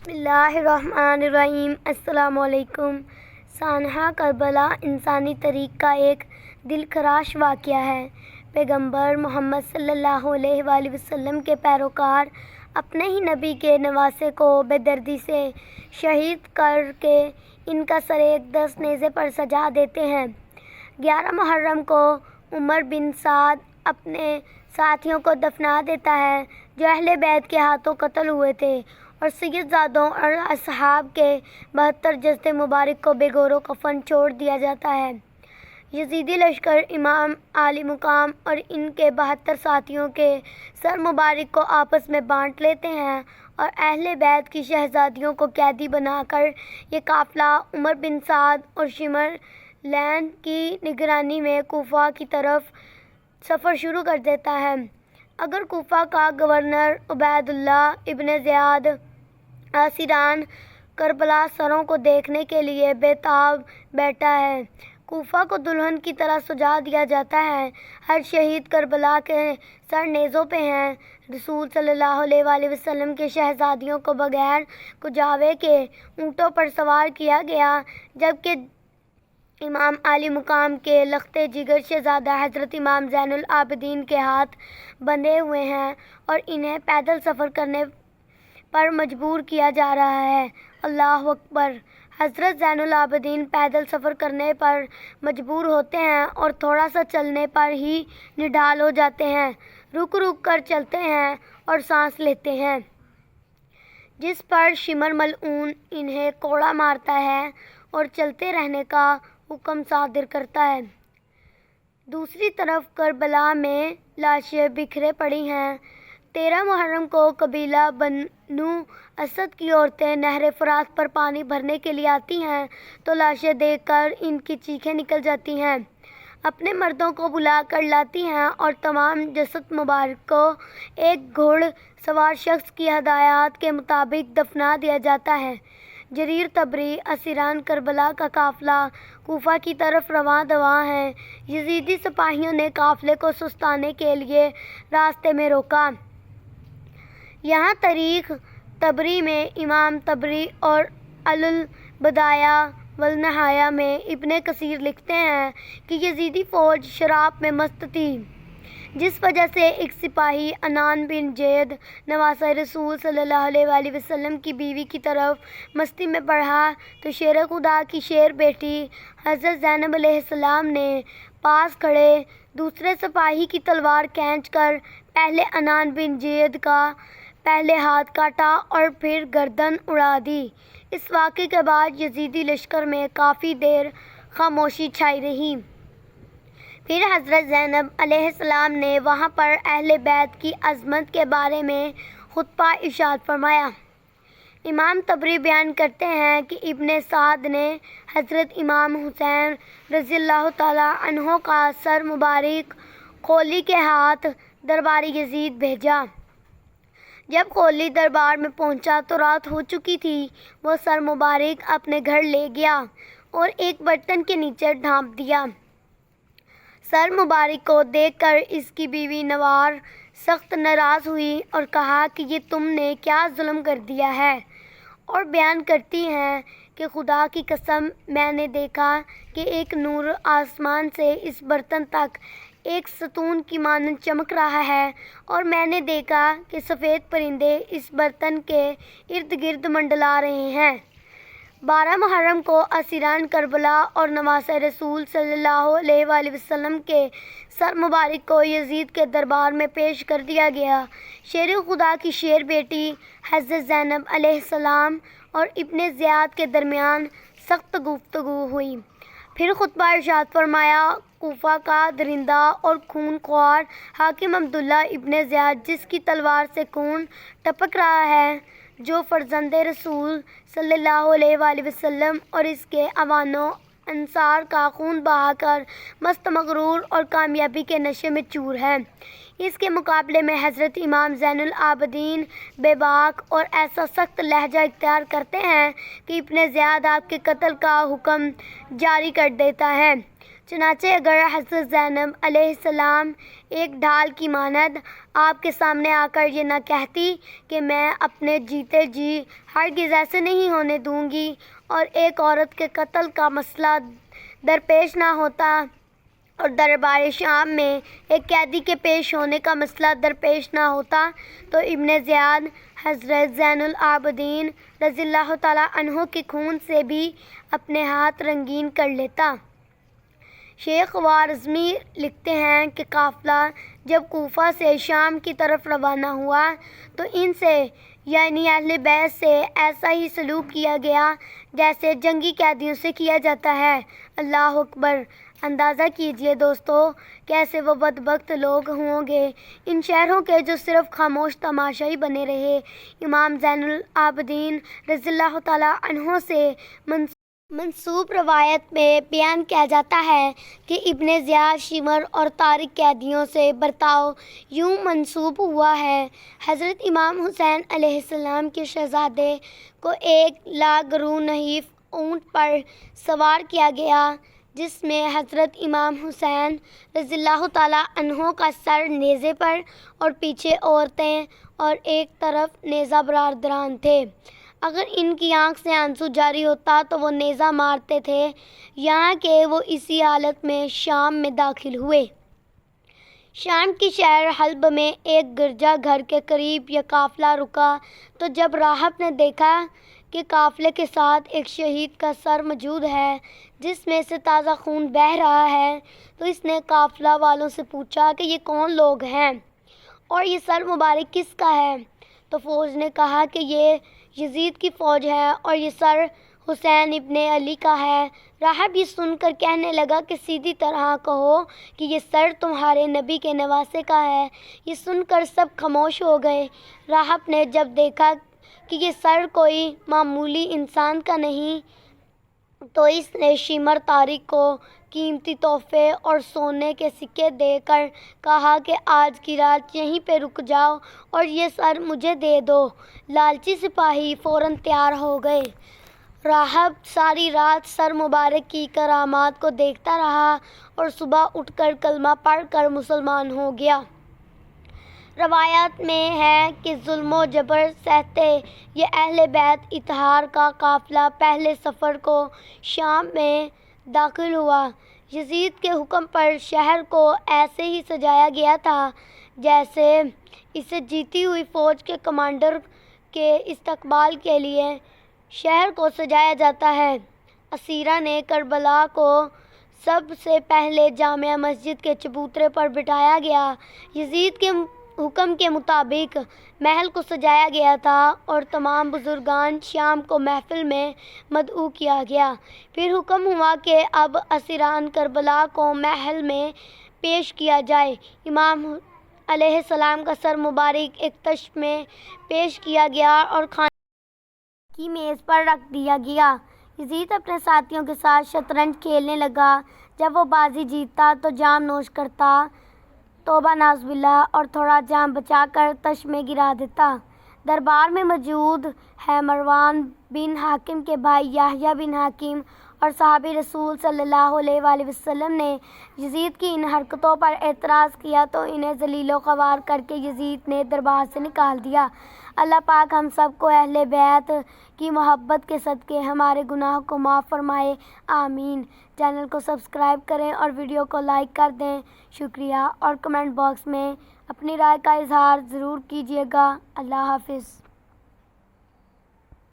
بسم اللہ الرحمن الرحیم۔ السلام علیکم۔ سانحہ کربلا انسانی تاریخ کا ایک دلخراش واقعہ ہے۔ پیغمبر محمد صلی اللہ علیہ وآلہ وسلم کے پیروکار اپنے ہی نبی کے نواسے کو بے دردی سے شہید کر کے ان کا سر ایک دست نیزے پر سجا دیتے ہیں۔ 11 محرم کو عمر بن سعد اپنے ساتھیوں کو دفنا دیتا ہے جو اہل بیت کے ہاتھوں قتل ہوئے تھے، اور سید زادوں اور اصحاب کے 72 جسد مبارک کو بے گور و کفن چھوڑ دیا جاتا ہے۔ یزیدی لشکر امام علی مقام اور ان کے 72 ساتھیوں کے سر مبارک کو آپس میں بانٹ لیتے ہیں، اور اہل بیت کی شہزادیوں کو قیدی بنا کر یہ قافلہ عمر بن سعد اور شمر لین کی نگرانی میں کوفہ کی طرف سفر شروع کر دیتا ہے۔ اگر کوفہ کا گورنر عبید اللہ ابن زیاد اسیران کربلا سروں کو دیکھنے کے لیے بے تاب بیٹھا ہے۔ کوفہ کو دلہن کی طرح سجا دیا جاتا ہے۔ ہر شہید کربلا کے سر نیزوں پہ ہیں۔ رسول صلی اللہ علیہ وآلہ وسلم کے شہزادیوں کو بغیر کجاوے کے اونٹوں پر سوار کیا گیا، جبکہ امام علی مقام کے لختے جگر شہزادہ حضرت امام زین العابدین کے ہاتھ بندھے ہوئے ہیں اور انہیں پیدل سفر کرنے پر مجبور کیا جا رہا ہے۔ اللہ اکبر! حضرت زین العابدین پیدل سفر کرنے پر مجبور ہوتے ہیں اور تھوڑا سا چلنے پر ہی نڈھال ہو جاتے ہیں، رک رک کر چلتے ہیں اور سانس لیتے ہیں، جس پر شمر ملعون انہیں کوڑا مارتا ہے اور چلتے رہنے کا حکم صادر کرتا ہے۔ دوسری طرف کربلا میں لاشیں بکھرے پڑی ہیں۔ 13 محرم کو قبیلہ بنو اسد کی عورتیں نہر فرات پر پانی بھرنے کے لیے آتی ہیں تو لاشیں دیکھ کر ان کی چیخیں نکل جاتی ہیں۔ اپنے مردوں کو بلا کر لاتی ہیں اور تمام جسد مبارک کو ایک گھوڑ سوار شخص کی ہدایات کے مطابق دفنا دیا جاتا ہے۔ جریر طبری: اسیران کربلا کا قافلہ کوفہ کی طرف رواں دواں ہے۔ یزیدی سپاہیوں نے قافلے کو سستانے کے لیے راستے میں روکا۔ یہاں تاریخ طبری میں امام طبری اور البدایہ والنہایہ میں ابن کثیر لکھتے ہیں کہ یزیدی فوج شراب میں مست تھی، جس وجہ سے ایک سپاہی عنان بن جید نواسہ رسول صلی اللہ علیہ وآلہ وسلم کی بیوی کی طرف مستی میں بڑھا تو شیر خدا کی شیر بیٹی حضرت زینب علیہ السلام نے پاس کھڑے دوسرے سپاہی کی تلوار کھینچ کر پہلے عنان بن جید کا پہلے ہاتھ کاٹا اور پھر گردن اڑا دی۔ اس واقعے کے بعد یزیدی لشکر میں کافی دیر خاموشی چھائی رہی۔ پھر حضرت زینب علیہ السلام نے وہاں پر اہل بیت کی عظمت کے بارے میں خطبہ ارشاد فرمایا۔ امام طبری بیان کرتے ہیں کہ ابن سعد نے حضرت امام حسین رضی اللہ تعالیٰ عنہ کا سر مبارک خولی کے ہاتھ دربار یزید بھیجا۔ جب خولی دربار میں پہنچا تو رات ہو چکی تھی۔ وہ سر مبارک اپنے گھر لے گیا اور ایک برتن کے نیچے ڈھانپ دیا۔ سر مبارک کو دیکھ کر اس کی بیوی نوار سخت ناراض ہوئی اور کہا کہ یہ تم نے کیا ظلم کر دیا ہے، اور بیان کرتی ہیں کہ خدا کی قسم میں نے دیکھا کہ ایک نور آسمان سے اس برتن تک ایک ستون کی مانند چمک رہا ہے، اور میں نے دیکھا کہ سفید پرندے اس برتن کے ارد گرد منڈلا رہے ہیں۔ 12 محرم کو اسیران کربلا اور نواسہ رسول صلی اللہ علیہ وآلہ وسلم کے سر مبارک کو یزید کے دربار میں پیش کر دیا گیا۔ شیر خدا کی شیر بیٹی حضرت زینب علیہ السلام اور ابن زیاد کے درمیان سخت گفتگو ہوئی۔ پھر خطبہ ارشاد فرمایا: کوفہ کا درندہ اور خون خوار حاکم عبداللہ ابن زیاد، جس کی تلوار سے خون ٹپک رہا ہے، جو فرزند رسول صلی اللہ علیہ وآلہ وسلم اور اس کے اعوان و انصار کا خون بہا کر مست مغرور اور کامیابی کے نشے میں چور ہے، اس کے مقابلے میں حضرت امام زین العابدین بے باک اور ایسا سخت لہجہ اختیار کرتے ہیں کہ ابن زیاد آپ کے قتل کا حکم جاری کر دیتا ہے۔ چنانچہ اگر حضرت زینب علیہ السلام ایک ڈھال کی مانند آپ کے سامنے آ کر یہ نہ کہتی کہ میں اپنے جیتے جی ہرگز ایسے نہیں ہونے دوں گی، اور ایک عورت کے قتل کا مسئلہ درپیش نہ ہوتا، اور دربار شام میں ایک قیدی کے پیش ہونے کا مسئلہ درپیش نہ ہوتا، تو ابن زیاد حضرت زین العابدین رضی اللہ تعالیٰ عنہ کے خون سے بھی اپنے ہاتھ رنگین کر لیتا۔ شیخ وارزمی لکھتے ہیں کہ قافلہ جب کوفہ سے شام کی طرف روانہ ہوا تو ان سے یعنی اہل بیت سے ایسا ہی سلوک کیا گیا جیسے جنگی قیدیوں سے کیا جاتا ہے۔ اللہ اکبر! اندازہ کیجئے دوستو کیسے وہ بدبخت لوگ ہوں گے ان شہروں کے جو صرف خاموش تماشائی بنے رہے۔ امام زین العابدین رضی اللہ تعالیٰ عنہ سے منسوب روایت میں بیان کیا جاتا ہے کہ ابن زیاد شمر اور طارق قیدیوں سے برتاؤ یوں منسوب ہوا ہے۔ حضرت امام حسین علیہ السلام کے شہزادے کو ایک لاگرو نحیف اونٹ پر سوار کیا گیا جس میں حضرت امام حسین رضی اللہ تعالیٰ عنہ کا سر نیزے پر اور پیچھے عورتیں اور ایک طرف نیزہ برادران تھے۔ اگر ان کی آنکھ سے آنسو جاری ہوتا تو وہ نیزہ مارتے تھے، یہاں کہ وہ اسی حالت میں شام میں داخل ہوئے۔ شام کی شہر حلب میں ایک گرجا گھر کے قریب یہ قافلہ رکا تو جب راہب نے دیکھا کہ قافلے کے ساتھ ایک شہید کا سر موجود ہے جس میں سے تازہ خون بہہ رہا ہے تو اس نے قافلہ والوں سے پوچھا کہ یہ کون لوگ ہیں اور یہ سر مبارک کس کا ہے؟ تو فوج نے کہا کہ یہ یزید کی فوج ہے اور یہ سر حسین ابن علی کا ہے۔ راہب یہ سن کر کہنے لگا کہ سیدھی طرح کہو کہ یہ سر تمہارے نبی کے نواسے کا ہے۔ یہ سن کر سب خاموش ہو گئے۔ راہب نے جب دیکھا کہ یہ سر کوئی معمولی انسان کا نہیں تو اس نے شمر طارق کو قیمتی تحفے اور سونے کے سکے دے کر کہا کہ آج کی رات یہیں پہ رک جاؤ اور یہ سر مجھے دے دو۔ لالچی سپاہی فوراً تیار ہو گئے۔ راہب ساری رات سر مبارک کی کرامات کو دیکھتا رہا اور صبح اٹھ کر کلمہ پڑھ کر مسلمان ہو گیا۔ روایات میں ہے کہ ظلم و جبر سہتے یہ اہل بیت اطہار کا قافلہ پہلے سفر کو شام میں داخل ہوا۔ یزید کے حکم پر شہر کو ایسے ہی سجایا گیا تھا جیسے اسے جیتی ہوئی فوج کے کمانڈر کے استقبال کے لیے شہر کو سجایا جاتا ہے۔ اسیرہ نے کربلا کو سب سے پہلے جامع مسجد کے چبوترے پر بٹھایا گیا۔ یزید کے حکم کے مطابق محل کو سجایا گیا تھا اور تمام بزرگان شام کو محفل میں مدعو کیا گیا۔ پھر حکم ہوا کہ اب اسیران کربلا کو محل میں پیش کیا جائے۔ امام علیہ السلام کا سر مبارک ایک تشت میں پیش کیا گیا اور کھانے کی میز پر رکھ دیا گیا۔ یزید اپنے ساتھیوں کے ساتھ شطرنج کھیلنے لگا۔ جب وہ بازی جیتتا تو جام نوش کرتا، توبہ نعوذ باللہ، اور تھوڑا جام بچا کر تشت میں گرا دیتا۔ دربار میں موجود ہے مروان بن حاکم کے بھائی یحییٰ بن حاکم اور صحابی رسول صلی اللہ علیہ وآلہ وسلم نے یزید کی ان حرکتوں پر اعتراض کیا تو انہیں ذلیل و خوار کر کے یزید نے دربار سے نکال دیا۔ اللہ پاک ہم سب کو اہل بیت کی محبت کے صدقے ہمارے گناہوں کو معاف فرمائے، آمین۔ چینل کو سبسکرائب کریں اور ویڈیو کو لائک کر دیں، شکریہ، اور کمنٹ باکس میں اپنی رائے کا اظہار ضرور کیجیے گا۔ اللہ حافظ۔